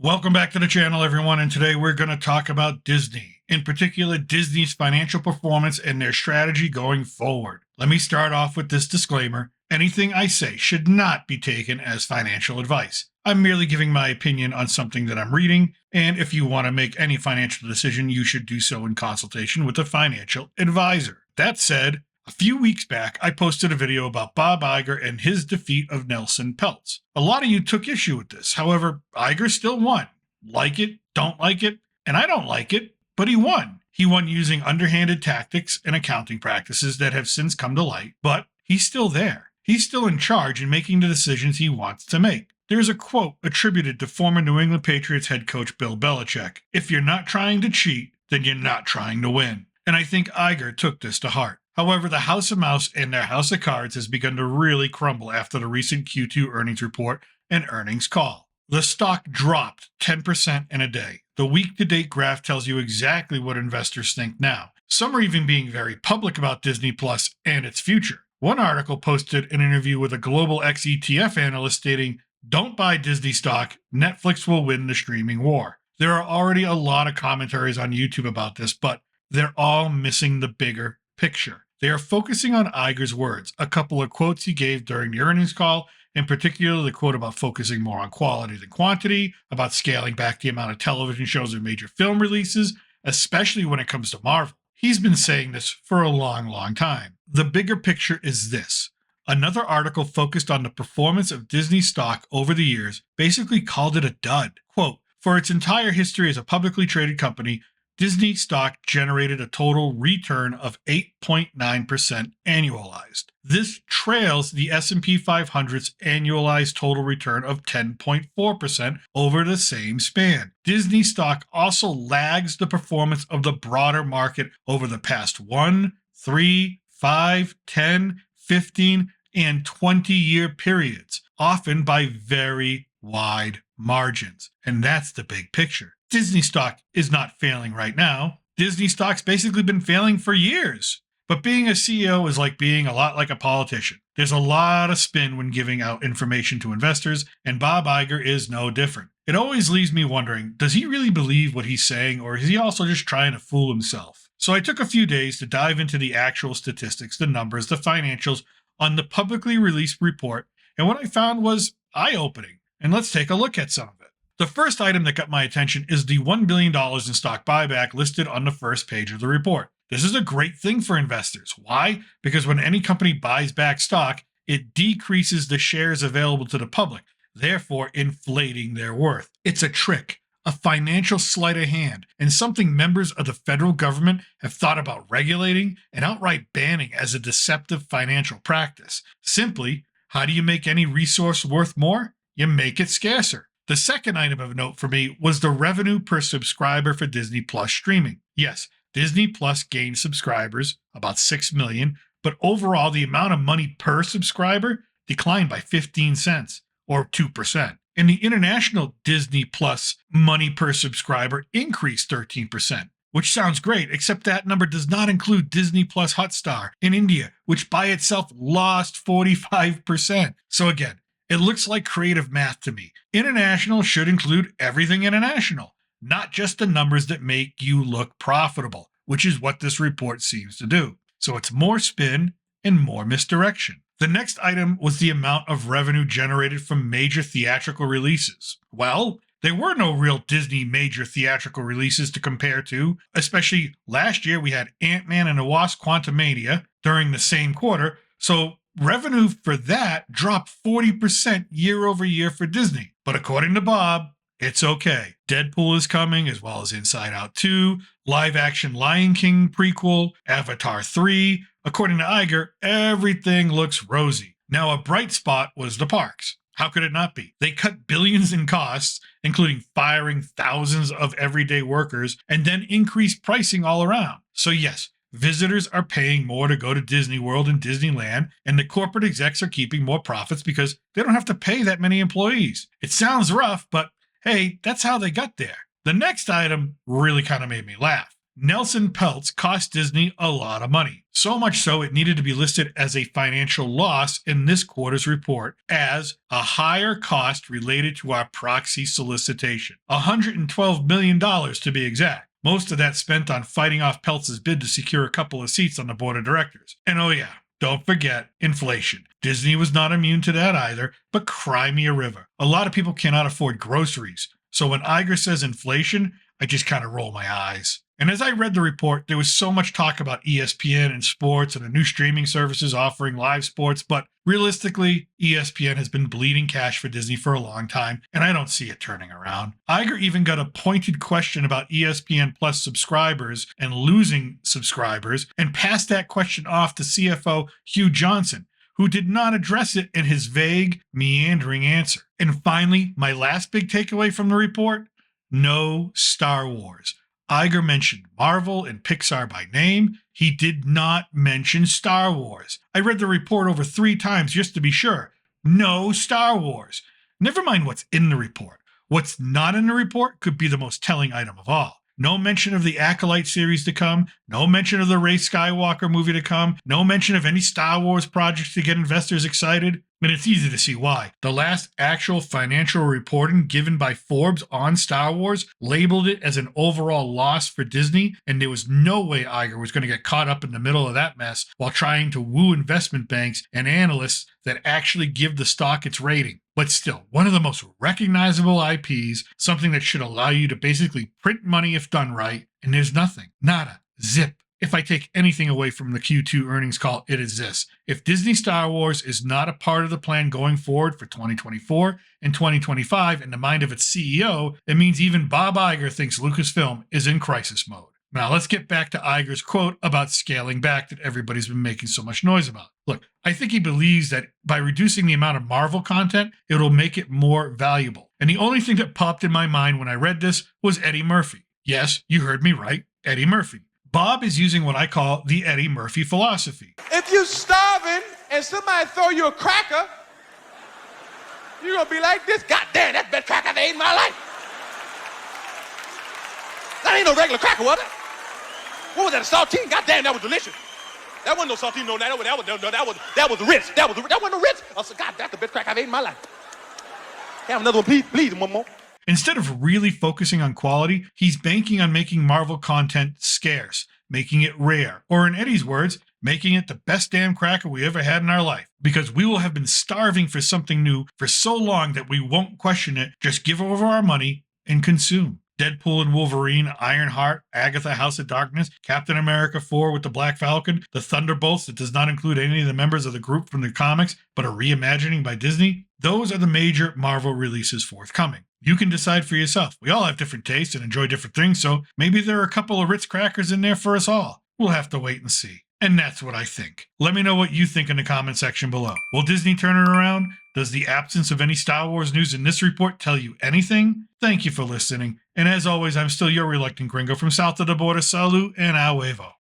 Welcome back to the channel, everyone, and today we're going to talk about Disney, in particular Disney's financial performance and their strategy going forward. Let me start off with this disclaimer. Anything I say should not be taken as financial advice. I'm merely giving my opinion on something that I'm reading, and if you want to make any financial decision, you should do so in consultation with a financial advisor. That said, a few weeks back, I posted a video about Bob Iger and his defeat of Nelson Peltz. A lot of you took issue with this. However, Iger still won. Like it, don't like it, and I don't like it, but he won. He won using underhanded tactics and accounting practices that have since come to light, but he's still there. He's still in charge and making the decisions he wants to make. There's a quote attributed to former New England Patriots head coach Bill Belichick. If you're not trying to cheat, then you're not trying to win. And I think Iger took this to heart. However, the House of Mouse and their House of Cards has begun to really crumble after the recent Q2 earnings report and earnings call. The stock dropped 10% in a day. The week-to-date graph tells you exactly what investors think now. Some are even being very public about Disney Plus and its future. One article posted an interview with a Global X ETF analyst stating, "Don't buy Disney stock, Netflix will win the streaming war." There are already a lot of commentaries on YouTube about this, but they're all missing the bigger picture. They are focusing on Iger's words, a couple of quotes he gave during the earnings call, in particular the quote about focusing more on quality than quantity, about scaling back the amount of television shows and major film releases, especially when it comes to Marvel. He's been saying this for a long time. The bigger picture is this. Another article focused on the performance of Disney stock over the years basically called it a dud. Quote, "For its entire history as a publicly traded company, Disney stock generated a total return of 8.9% annualized. This trails the S&P 500's annualized total return of 10.4% over the same span. Disney stock also lags the performance of the broader market over the past 1, 3, 5, 10, 15, and 20-year periods, often by very wide margins." And that's the big picture. Disney stock is not failing right now. Disney stock's basically been failing for years. But being a CEO is like being a lot like a politician. There's a lot of spin when giving out information to investors, and Bob Iger is no different. It always leaves me wondering, does he really believe what he's saying, or is he also just trying to fool himself? So I took a few days to dive into the actual statistics, the numbers, the financials on the publicly released report, and what I found was eye-opening. And let's take a look at some of it. The first item that got my attention is the $1 billion in stock buyback listed on the first page of the report. This is a great thing for investors. Why? Because when any company buys back stock, it decreases the shares available to the public, therefore inflating their worth. It's a trick, a financial sleight of hand, and something members of the federal government have thought about regulating and outright banning as a deceptive financial practice. Simply, how do you make any resource worth more? You make it scarcer. The second item of note for me was the revenue per subscriber for Disney Plus streaming. Yes, Disney Plus gained subscribers, about 6 million, but overall the amount of money per subscriber declined by 15 cents, or 2%. And the international Disney Plus money per subscriber increased 13%, which sounds great, except that number does not include Disney Plus Hotstar in India, which by itself lost 45%. So again, it looks like creative math to me. International should include everything international, not just the numbers that make you look profitable, which is what this report seems to do. So it's more spin and more misdirection. The next item was the amount of revenue generated from major theatrical releases. Well, there were no real Disney major theatrical releases to compare to, especially last year we had Ant-Man and the Wasp: Quantumania during the same quarter, so revenue for that dropped 40% year over year for Disney. But according to Bob, it's okay. Deadpool is coming, as well as Inside Out 2, live-action Lion King prequel, Avatar 3. According to Iger, everything looks rosy. Now, a bright spot was the parks. How could it not be? They cut billions in costs, including firing thousands of everyday workers, and then increased pricing all around. So yes, visitors are paying more to go to Disney World and Disneyland, and the corporate execs are keeping more profits because they don't have to pay that many employees. It sounds rough, but hey, that's how they got there. The next item really kind of made me laugh. Nelson Peltz cost Disney a lot of money. So much so it needed to be listed as a financial loss in this quarter's report as a higher cost related to our proxy solicitation. $112 million to be exact. Most of that spent on fighting off Peltz's bid to secure a couple of seats on the board of directors. And oh yeah, don't forget inflation. Disney was not immune to that either, but cry me a river. A lot of people cannot afford groceries. So when Iger says inflation, I just kind of roll my eyes. And as I read the report, there was so much talk about ESPN and sports and the new streaming services offering live sports, but realistically, ESPN has been bleeding cash for Disney for a long time, and I don't see it turning around. Iger even got a pointed question about ESPN Plus subscribers and losing subscribers, and passed that question off to CFO Hugh Johnson, who did not address it in his vague, meandering answer. And finally, my last big takeaway from the report: no Star Wars. Iger mentioned Marvel and Pixar by name. He did not mention Star Wars. I read the report over 3 times just to be sure. No Star Wars. Never mind what's in the report. What's not in the report could be the most telling item of all. No mention of the Acolyte series to come, no mention of the Rey Skywalker movie to come, no mention of any Star Wars projects to get investors excited. And it's easy to see why. The last actual financial reporting given by Forbes on Star Wars labeled it as an overall loss for Disney, and there was no way Iger was going to get caught up in the middle of that mess while trying to woo investment banks and analysts that actually give the stock its rating. But still, one of the most recognizable IPs, something that should allow you to basically print money if done right, and there's nothing. Nada. Zip. If I take anything away from the Q2 earnings call, it is this. If Disney Star Wars is not a part of the plan going forward for 2024 and 2025 in the mind of its CEO, it means even Bob Iger thinks Lucasfilm is in crisis mode. Now let's get back to Iger's quote about scaling back that everybody's been making so much noise about. Look, I think he believes that by reducing the amount of Marvel content, it'll make it more valuable. And the only thing that popped in my mind when I read this was Eddie Murphy. Yes, you heard me right, Eddie Murphy. Bob is using what I call the Eddie Murphy philosophy. If you're starving and somebody throw you a cracker, you're gonna be like this. God damn, that's the best cracker I've ate in my life. That ain't no regular cracker, was it? What was that, a saltine? God damn, that was delicious. That wasn't no saltine, no, that was the Ritz. That wasn't no Ritz. I said, God, that's the best cracker I've ate in my life. Have another one, please, one more. Instead of really focusing on quality, he's banking on making Marvel content scarce, making it rare, or in Eddie's words, making it the best damn cracker we ever had in our life. Because we will have been starving for something new for so long that we won't question it, just give over our money and consume. Deadpool and Wolverine, Ironheart, Agatha House of Darkness, Captain America 4 with the Black Falcon, the Thunderbolts that does not include any of the members of the group from the comics, but a reimagining by Disney. Those are the major Marvel releases forthcoming. You can decide for yourself. We all have different tastes and enjoy different things, so maybe there are a couple of Ritz crackers in there for us all. We'll have to wait and see. And that's what I think. Let me know what you think in the comment section below. Will Disney turn it around? Does the absence of any Star Wars news in this report tell you anything? Thank you for listening. And as always, I'm still your reluctant gringo from south of the border. Salud and a huevo.